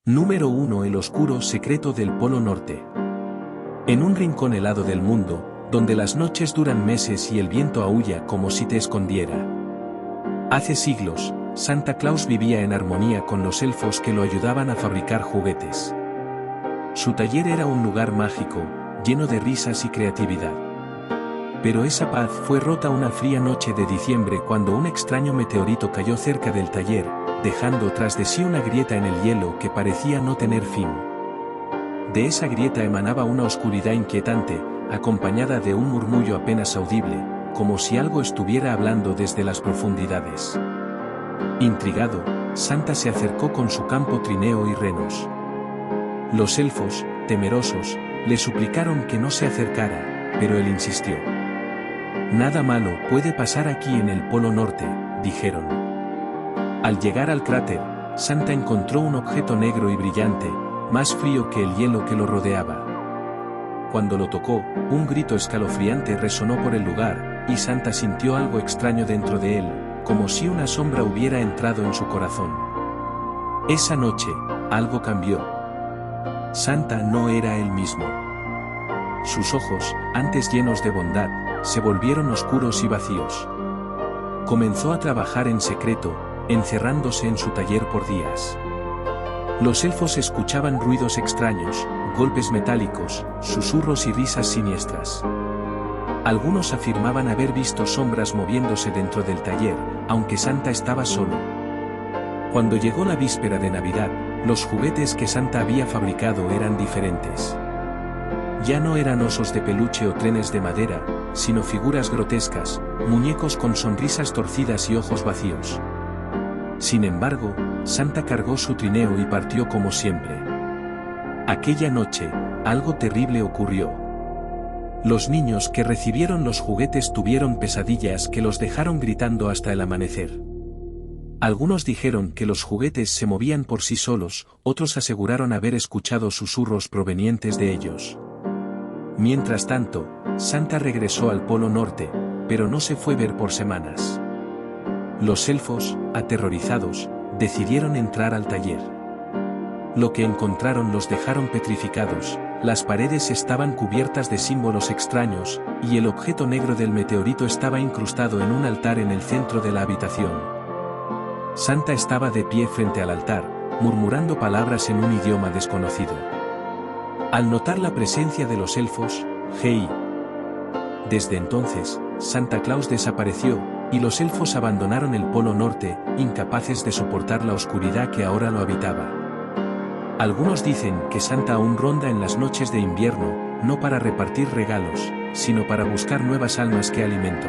Número 1. El oscuro secreto del Polo Norte. En un rincón helado del mundo, donde las noches duran meses y el viento aúlla como si te escondiera. Hace siglos, Santa Claus vivía en armonía con los elfos que lo ayudaban a fabricar juguetes. Su taller era un lugar mágico, lleno de risas y creatividad. Pero esa paz fue rota una fría noche de diciembre cuando un extraño meteorito cayó cerca del taller, dejando tras de sí una grieta en el hielo que parecía no tener fin. De esa grieta emanaba una oscuridad inquietante, acompañada de un murmullo apenas audible, como si algo estuviera hablando desde las profundidades. Intrigado, Santa se acercó con su campo trineo y renos. Los elfos, temerosos, le suplicaron que no se acercara, pero él insistió. «Nada malo puede pasar aquí en el Polo Norte», dijeron. Al llegar al cráter, Santa encontró un objeto negro y brillante, más frío que el hielo que lo rodeaba. Cuando lo tocó, un grito escalofriante resonó por el lugar, y Santa sintió algo extraño dentro de él, como si una sombra hubiera entrado en su corazón. Esa noche, algo cambió. Santa no era el mismo. Sus ojos, antes llenos de bondad, se volvieron oscuros y vacíos. Comenzó a trabajar en secreto, encerrándose en su taller por días. Los elfos escuchaban ruidos extraños, golpes metálicos, susurros y risas siniestras. Algunos afirmaban haber visto sombras moviéndose dentro del taller, aunque Santa estaba solo. Cuando llegó la víspera de Navidad, los juguetes que Santa había fabricado eran diferentes. Ya no eran osos de peluche o trenes de madera, sino figuras grotescas, muñecos con sonrisas torcidas y ojos vacíos. Sin embargo, Santa cargó su trineo y partió como siempre. Aquella noche, algo terrible ocurrió. Los niños que recibieron los juguetes tuvieron pesadillas que los dejaron gritando hasta el amanecer. Algunos dijeron que los juguetes se movían por sí solos, otros aseguraron haber escuchado susurros provenientes de ellos. Mientras tanto, Santa regresó al Polo Norte, pero no se fue ver por semanas. Los elfos, aterrorizados, decidieron entrar al taller. Lo que encontraron los dejaron petrificados, las paredes estaban cubiertas de símbolos extraños, y el objeto negro del meteorito estaba incrustado en un altar en el centro de la habitación. Santa estaba de pie frente al altar, murmurando palabras en un idioma desconocido. Al notar la presencia de los elfos, «Hey». Desde entonces, Santa Claus desapareció, y los elfos abandonaron el Polo Norte, incapaces de soportar la oscuridad que ahora lo habitaba. Algunos dicen que Santa aún ronda en las noches de invierno, no para repartir regalos, sino para buscar nuevas almas que alimento.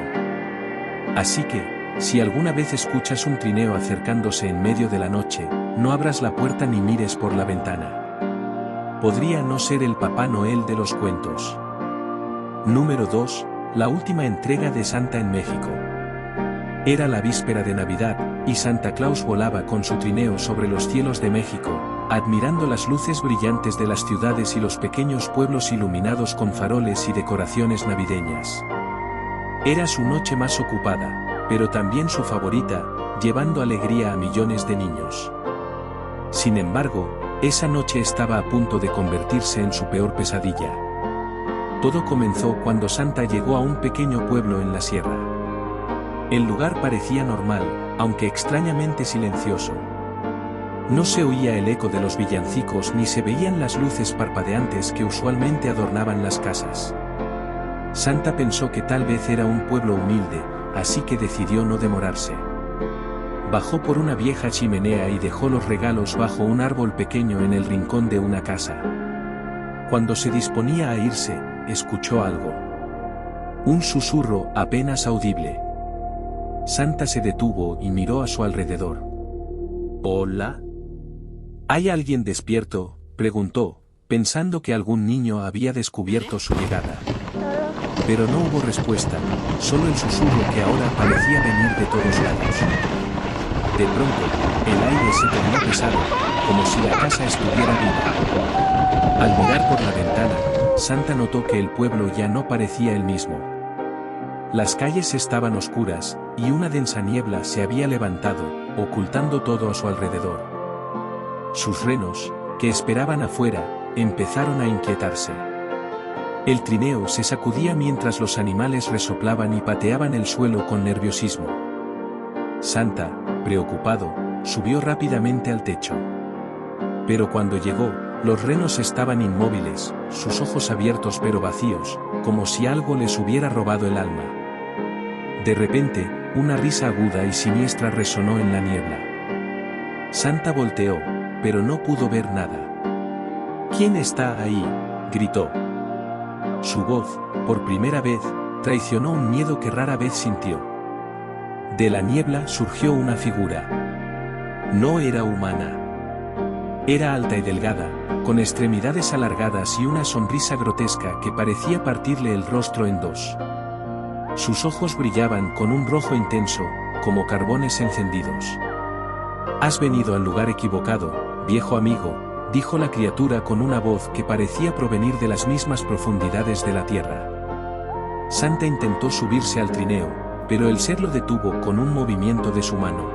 Así que, si alguna vez escuchas un trineo acercándose en medio de la noche, no abras la puerta ni mires por la ventana. Podría no ser el Papá Noel de los cuentos. Número 2. La última entrega de Santa en México. Era la víspera de Navidad, y Santa Claus volaba con su trineo sobre los cielos de México, admirando las luces brillantes de las ciudades y los pequeños pueblos iluminados con faroles y decoraciones navideñas. Era su noche más ocupada, pero también su favorita, llevando alegría a millones de niños. Sin embargo, esa noche estaba a punto de convertirse en su peor pesadilla. Todo comenzó cuando Santa llegó a un pequeño pueblo en la sierra. El lugar parecía normal, aunque extrañamente silencioso. No se oía el eco de los villancicos ni se veían las luces parpadeantes que usualmente adornaban las casas. Santa pensó que tal vez era un pueblo humilde, así que decidió no demorarse. Bajó por una vieja chimenea y dejó los regalos bajo un árbol pequeño en el rincón de una casa. Cuando se disponía a irse, escuchó algo. Un susurro apenas audible. Santa se detuvo y miró a su alrededor. «¿Hola? ¿Hay alguien despierto?», preguntó, pensando que algún niño había descubierto su llegada. Pero no hubo respuesta, solo el susurro que ahora parecía venir de todos lados. De pronto, el aire se tornó pesado, como si la casa estuviera viva. Al mirar por la ventana, Santa notó que el pueblo ya no parecía el mismo. Las calles estaban oscuras, y una densa niebla se había levantado, ocultando todo a su alrededor. Sus renos, que esperaban afuera, empezaron a inquietarse. El trineo se sacudía mientras los animales resoplaban y pateaban el suelo con nerviosismo. Santa, preocupado, subió rápidamente al techo. Pero cuando llegó, los renos estaban inmóviles, sus ojos abiertos pero vacíos, como si algo les hubiera robado el alma. De repente, una risa aguda y siniestra resonó en la niebla. Santa volteó, pero no pudo ver nada. «¿Quién está ahí?», gritó. Su voz, por primera vez, traicionó un miedo que rara vez sintió. De la niebla surgió una figura. No era humana. Era alta y delgada, con extremidades alargadas y una sonrisa grotesca que parecía partirle el rostro en dos. Sus ojos brillaban con un rojo intenso, como carbones encendidos. «Has venido al lugar equivocado, viejo amigo», dijo la criatura con una voz que parecía provenir de las mismas profundidades de la tierra. Santa intentó subirse al trineo, pero el ser lo detuvo con un movimiento de su mano.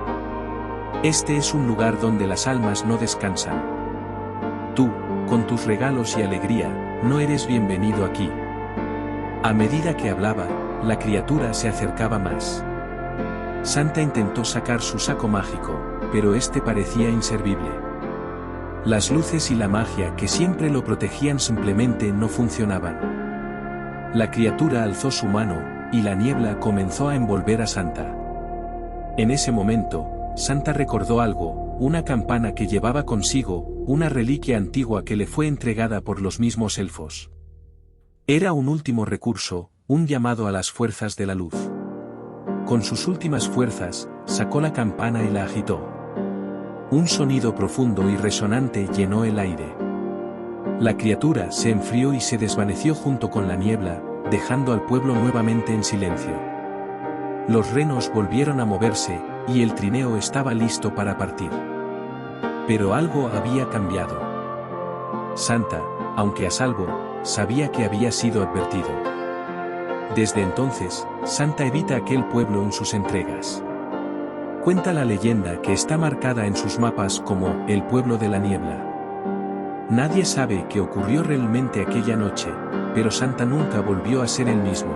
«Este es un lugar donde las almas no descansan. Tú, con tus regalos y alegría, no eres bienvenido aquí». A medida que hablaba, la criatura se acercaba más. Santa intentó sacar su saco mágico, pero este parecía inservible. Las luces y la magia que siempre lo protegían simplemente no funcionaban. La criatura alzó su mano, y la niebla comenzó a envolver a Santa. En ese momento, Santa recordó algo, una campana que llevaba consigo, una reliquia antigua que le fue entregada por los mismos elfos. Era un último recurso, un llamado a las fuerzas de la luz. Con sus últimas fuerzas, sacó la campana y la agitó. Un sonido profundo y resonante llenó el aire. La criatura se enfrió y se desvaneció junto con la niebla, dejando al pueblo nuevamente en silencio. Los renos volvieron a moverse, y el trineo estaba listo para partir. Pero algo había cambiado. Santa, aunque a salvo, sabía que había sido advertido. Desde entonces, Santa evita aquel pueblo en sus entregas. Cuenta la leyenda que está marcada en sus mapas como el pueblo de la niebla. Nadie sabe qué ocurrió realmente aquella noche, pero Santa nunca volvió a ser el mismo.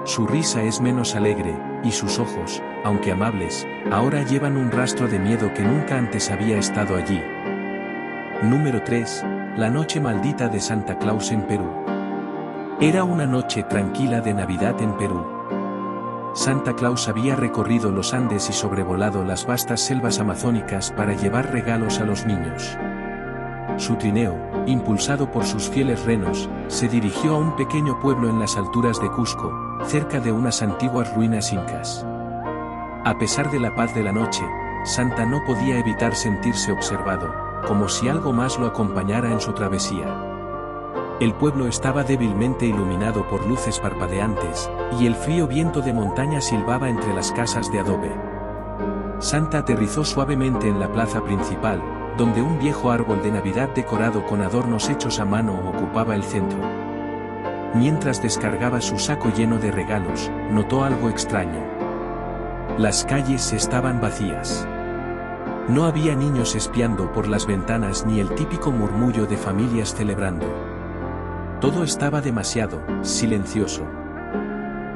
Su risa es menos alegre, y sus ojos, aunque amables, ahora llevan un rastro de miedo que nunca antes había estado allí. Número 3. La noche maldita de Santa Claus en Perú. Era una noche tranquila de Navidad en Perú. Santa Claus había recorrido los Andes y sobrevolado las vastas selvas amazónicas para llevar regalos a los niños. Su trineo, impulsado por sus fieles renos, se dirigió a un pequeño pueblo en las alturas de Cusco, cerca de unas antiguas ruinas incas. A pesar de la paz de la noche, Santa no podía evitar sentirse observado, como si algo más lo acompañara en su travesía. El pueblo estaba débilmente iluminado por luces parpadeantes, y el frío viento de montaña silbaba entre las casas de adobe. Santa aterrizó suavemente en la plaza principal, donde un viejo árbol de Navidad decorado con adornos hechos a mano ocupaba el centro. Mientras descargaba su saco lleno de regalos, notó algo extraño. Las calles estaban vacías. No había niños espiando por las ventanas ni el típico murmullo de familias celebrando. Todo estaba demasiado silencioso.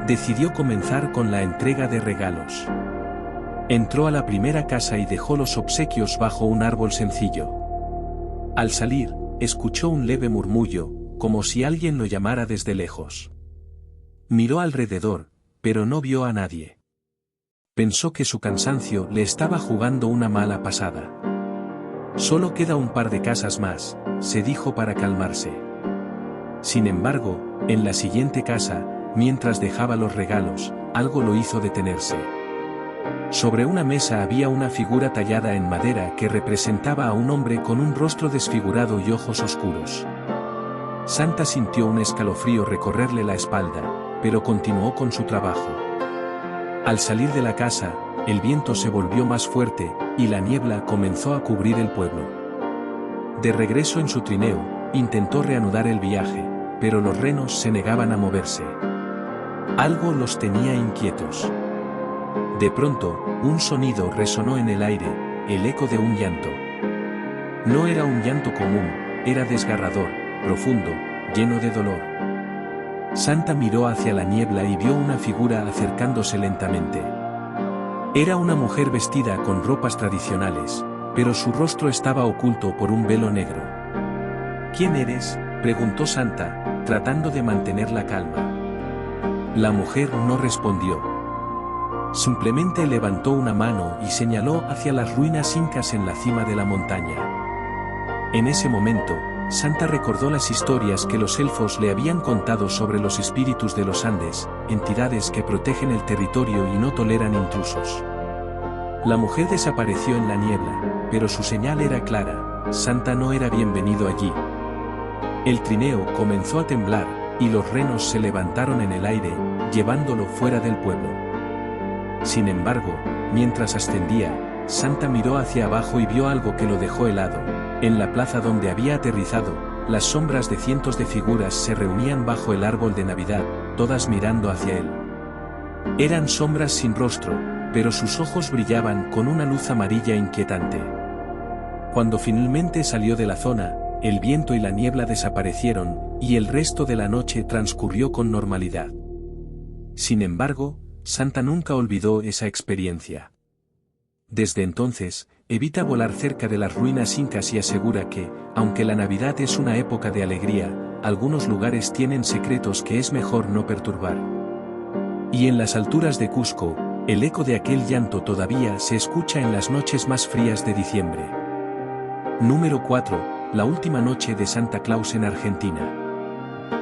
Decidió comenzar con la entrega de regalos. Entró a la primera casa y dejó los obsequios bajo un árbol sencillo. Al salir, escuchó un leve murmullo, como si alguien lo llamara desde lejos. Miró alrededor, pero no vio a nadie. Pensó que su cansancio le estaba jugando una mala pasada. Solo queda un par de casas más, se dijo para calmarse. Sin embargo, en la siguiente casa, mientras dejaba los regalos, algo lo hizo detenerse. Sobre una mesa había una figura tallada en madera que representaba a un hombre con un rostro desfigurado y ojos oscuros. Santa sintió un escalofrío recorrerle la espalda, pero continuó con su trabajo. Al salir de la casa, el viento se volvió más fuerte, y la niebla comenzó a cubrir el pueblo. De regreso en su trineo, intentó reanudar el viaje, pero los renos se negaban a moverse. Algo los tenía inquietos. De pronto, un sonido resonó en el aire, el eco de un llanto. No era un llanto común, era desgarrador, profundo, lleno de dolor. Santa miró hacia la niebla y vio una figura acercándose lentamente. Era una mujer vestida con ropas tradicionales, pero su rostro estaba oculto por un velo negro. ¿Quién eres?, preguntó Santa, tratando de mantener la calma. La mujer no respondió. Simplemente levantó una mano y señaló hacia las ruinas incas en la cima de la montaña. En ese momento, Santa recordó las historias que los elfos le habían contado sobre los espíritus de los Andes, entidades que protegen el territorio y no toleran intrusos. La mujer desapareció en la niebla, pero su señal era clara: Santa no era bienvenido allí. El trineo comenzó a temblar, y los renos se levantaron en el aire, llevándolo fuera del pueblo. Sin embargo, mientras ascendía, Santa miró hacia abajo y vio algo que lo dejó helado. En la plaza donde había aterrizado, las sombras de cientos de figuras se reunían bajo el árbol de Navidad, todas mirando hacia él. Eran sombras sin rostro, pero sus ojos brillaban con una luz amarilla inquietante. Cuando finalmente salió de la zona, el viento y la niebla desaparecieron, y el resto de la noche transcurrió con normalidad. Sin embargo, Santa nunca olvidó esa experiencia. Desde entonces, evita volar cerca de las ruinas incas y asegura que, aunque la Navidad es una época de alegría, algunos lugares tienen secretos que es mejor no perturbar. Y en las alturas de Cusco, el eco de aquel llanto todavía se escucha en las noches más frías de diciembre. Número 4. La última noche de Santa Claus en Argentina.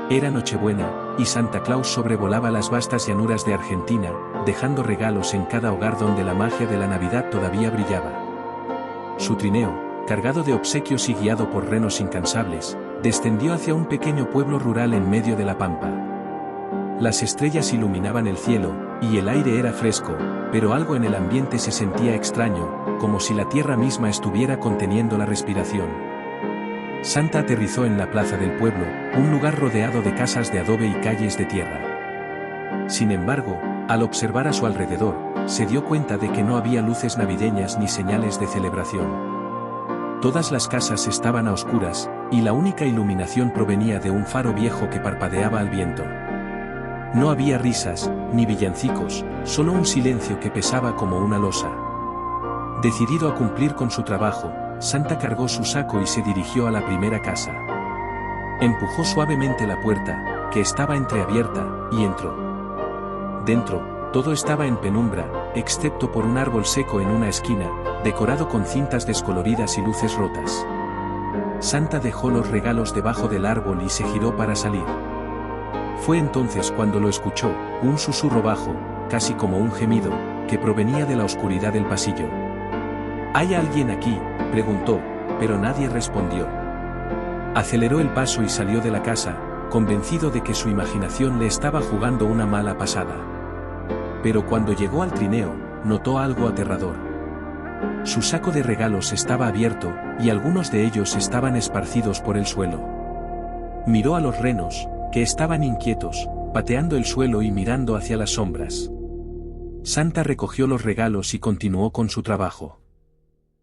Era Nochebuena, y Santa Claus sobrevolaba las vastas llanuras de Argentina, dejando regalos en cada hogar donde la magia de la Navidad todavía brillaba. Su trineo, cargado de obsequios y guiado por renos incansables, descendió hacia un pequeño pueblo rural en medio de la pampa. Las estrellas iluminaban el cielo, y el aire era fresco, pero algo en el ambiente se sentía extraño, como si la tierra misma estuviera conteniendo la respiración. Santa aterrizó en la plaza del pueblo, un lugar rodeado de casas de adobe y calles de tierra. Sin embargo, al observar a su alrededor, se dio cuenta de que no había luces navideñas ni señales de celebración. Todas las casas estaban a oscuras, y la única iluminación provenía de un faro viejo que parpadeaba al viento. No había risas, ni villancicos, solo un silencio que pesaba como una losa. Decidido a cumplir con su trabajo, Santa cargó su saco y se dirigió a la primera casa. Empujó suavemente la puerta, que estaba entreabierta, y entró. Dentro, todo estaba en penumbra, excepto por un árbol seco en una esquina, decorado con cintas descoloridas y luces rotas. Santa dejó los regalos debajo del árbol y se giró para salir. Fue entonces cuando lo escuchó, un susurro bajo, casi como un gemido, que provenía de la oscuridad del pasillo. ¿Hay alguien aquí?, preguntó, pero nadie respondió. Aceleró el paso y salió de la casa, convencido de que su imaginación le estaba jugando una mala pasada. Pero cuando llegó al trineo, notó algo aterrador. Su saco de regalos estaba abierto, y algunos de ellos estaban esparcidos por el suelo. Miró a los renos, que estaban inquietos, pateando el suelo y mirando hacia las sombras. Santa recogió los regalos y continuó con su trabajo.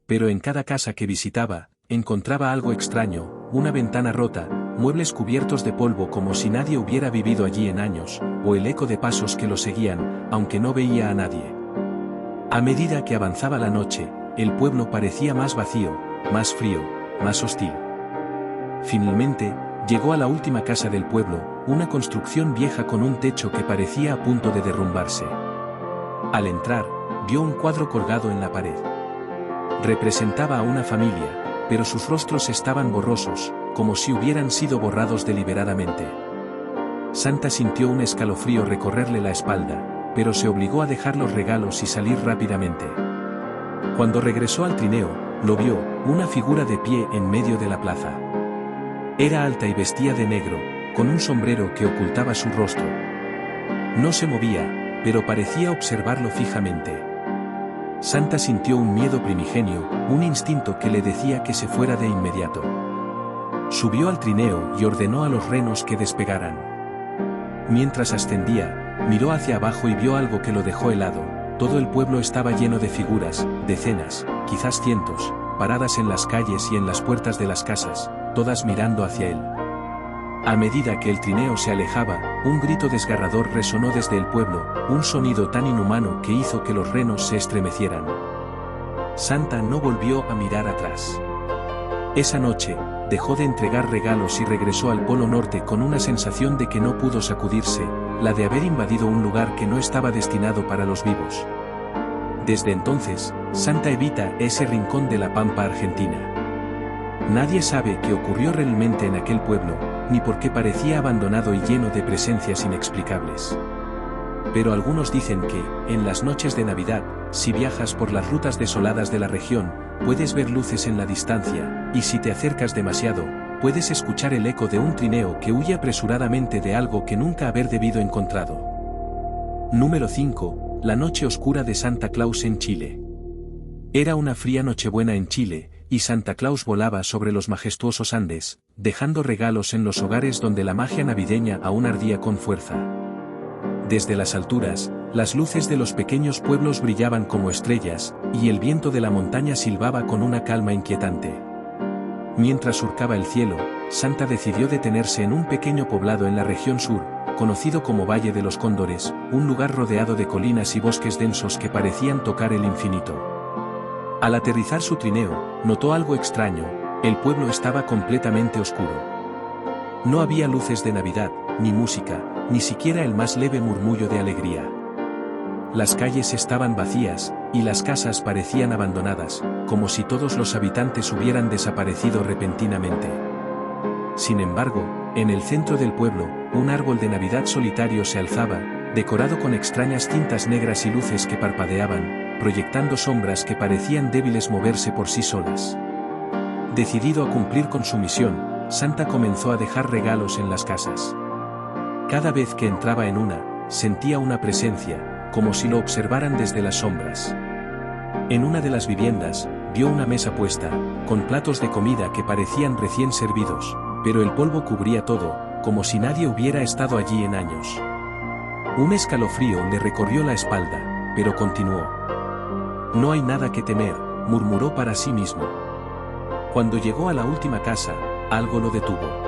Pero en cada casa que visitaba, encontraba algo extraño, una ventana rota, muebles cubiertos de polvo como si nadie hubiera vivido allí en años, o el eco de pasos que lo seguían, aunque no veía a nadie. A medida que avanzaba la noche, el pueblo parecía más vacío, más frío, más hostil. Finalmente, llegó a la última casa del pueblo, una construcción vieja con un techo que parecía a punto de derrumbarse. Al entrar, vio un cuadro colgado en la pared. Representaba a una familia, pero sus rostros estaban borrosos, como si hubieran sido borrados deliberadamente. Santa sintió un escalofrío recorrerle la espalda, pero se obligó a dejar los regalos y salir rápidamente. Cuando regresó al trineo, lo vio, una figura de pie en medio de la plaza. Era alta y vestía de negro, con un sombrero que ocultaba su rostro. No se movía, pero parecía observarlo fijamente. Santa sintió un miedo primigenio, un instinto que le decía que se fuera de inmediato. Subió al trineo y ordenó a los renos que despegaran. Mientras ascendía, miró hacia abajo y vio algo que lo dejó helado. Todo el pueblo estaba lleno de figuras, decenas, quizás cientos, paradas en las calles y en las puertas de las casas, todas mirando hacia él. A medida que el trineo se alejaba, un grito desgarrador resonó desde el pueblo, un sonido tan inhumano que hizo que los renos se estremecieran. Santa no volvió a mirar atrás. Esa noche, dejó de entregar regalos y regresó al Polo Norte con una sensación de que no pudo sacudirse, la de haber invadido un lugar que no estaba destinado para los vivos. Desde entonces, Santa evita ese rincón de la pampa argentina. Nadie sabe qué ocurrió realmente en aquel pueblo, ni por qué parecía abandonado y lleno de presencias inexplicables. Pero algunos dicen que, en las noches de Navidad, si viajas por las rutas desoladas de la región, puedes ver luces en la distancia, y si te acercas demasiado, puedes escuchar el eco de un trineo que huye apresuradamente de algo que nunca haber debido encontrado. Número 5. La noche oscura de Santa Claus en Chile. Era una fría Nochebuena en Chile, y Santa Claus volaba sobre los majestuosos Andes, dejando regalos en los hogares donde la magia navideña aún ardía con fuerza. Desde las alturas, las luces de los pequeños pueblos brillaban como estrellas, y el viento de la montaña silbaba con una calma inquietante. Mientras surcaba el cielo, Santa decidió detenerse en un pequeño poblado en la región sur, conocido como Valle de los Cóndores, un lugar rodeado de colinas y bosques densos que parecían tocar el infinito. Al aterrizar su trineo, notó algo extraño: el pueblo estaba completamente oscuro. No había luces de Navidad, ni música, ni siquiera el más leve murmullo de alegría. Las calles estaban vacías, y las casas parecían abandonadas, como si todos los habitantes hubieran desaparecido repentinamente. Sin embargo, en el centro del pueblo, un árbol de Navidad solitario se alzaba, decorado con extrañas cintas negras y luces que parpadeaban, proyectando sombras que parecían débiles moverse por sí solas. Decidido a cumplir con su misión, Santa comenzó a dejar regalos en las casas. Cada vez que entraba en una, sentía una presencia, como si lo observaran desde las sombras. En una de las viviendas, vio una mesa puesta, con platos de comida que parecían recién servidos, pero el polvo cubría todo, como si nadie hubiera estado allí en años. Un escalofrío le recorrió la espalda, pero continuó. No hay nada que temer, murmuró para sí mismo. Cuando llegó a la última casa, algo lo detuvo.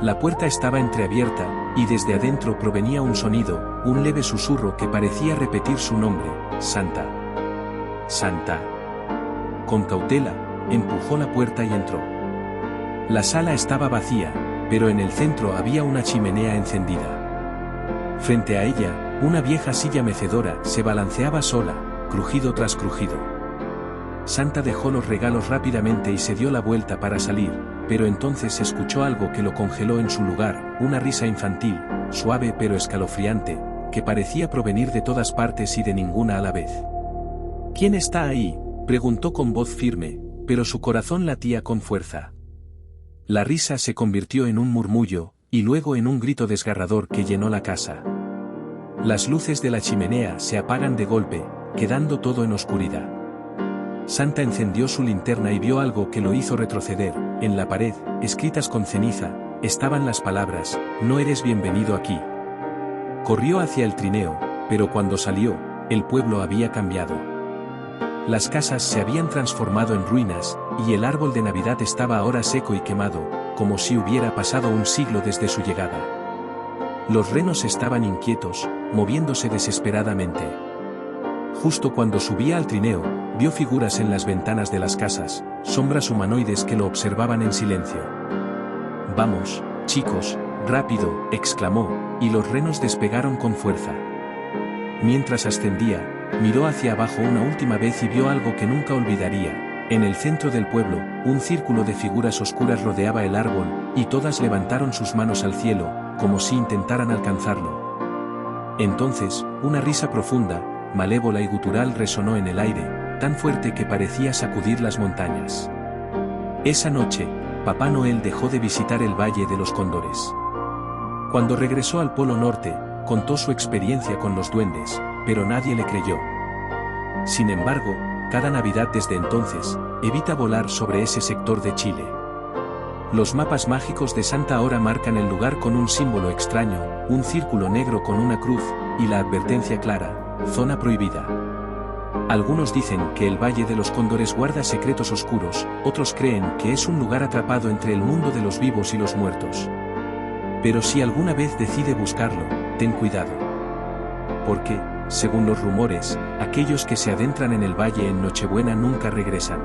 La puerta estaba entreabierta, y desde adentro provenía un sonido, un leve susurro que parecía repetir su nombre: Santa. Santa. Con cautela, empujó la puerta y entró. La sala estaba vacía, pero en el centro había una chimenea encendida. Frente a ella, una vieja silla mecedora se balanceaba sola, crujido tras crujido. Santa dejó los regalos rápidamente y se dio la vuelta para salir, pero entonces escuchó algo que lo congeló en su lugar, una risa infantil, suave pero escalofriante, que parecía provenir de todas partes y de ninguna a la vez. ¿Quién está ahí?, preguntó con voz firme, pero su corazón latía con fuerza. La risa se convirtió en un murmullo, y luego en un grito desgarrador que llenó la casa. Las luces de la chimenea se apagan de golpe, quedando todo en oscuridad. Santa encendió su linterna y vio algo que lo hizo retroceder. En la pared, escritas con ceniza, estaban las palabras: no eres bienvenido aquí. Corrió hacia el trineo, pero cuando salió, el pueblo había cambiado. Las casas se habían transformado en ruinas, y el árbol de Navidad estaba ahora seco y quemado, como si hubiera pasado un siglo desde su llegada. Los renos estaban inquietos, moviéndose desesperadamente. Justo cuando subía al trineo, vio figuras en las ventanas de las casas, sombras humanoides que lo observaban en silencio. «Vamos, chicos, rápido», exclamó, y los renos despegaron con fuerza. Mientras ascendía, miró hacia abajo una última vez y vio algo que nunca olvidaría. En el centro del pueblo, un círculo de figuras oscuras rodeaba el árbol, y todas levantaron sus manos al cielo, como si intentaran alcanzarlo. Entonces, una risa profunda, malévola y gutural resonó en el aire, tan fuerte que parecía sacudir las montañas. Esa noche, Papá Noel dejó de visitar el Valle de los Cóndores. Cuando regresó al Polo Norte, contó su experiencia con los duendes, pero nadie le creyó. Sin embargo, cada Navidad desde entonces, evita volar sobre ese sector de Chile. Los mapas mágicos de Santa ahora marcan el lugar con un símbolo extraño, un círculo negro con una cruz, y la advertencia clara: zona prohibida. Algunos dicen que el Valle de los Cóndores guarda secretos oscuros, otros creen que es un lugar atrapado entre el mundo de los vivos y los muertos. Pero si alguna vez decide buscarlo, ten cuidado. Porque, según los rumores, aquellos que se adentran en el valle en Nochebuena nunca regresan.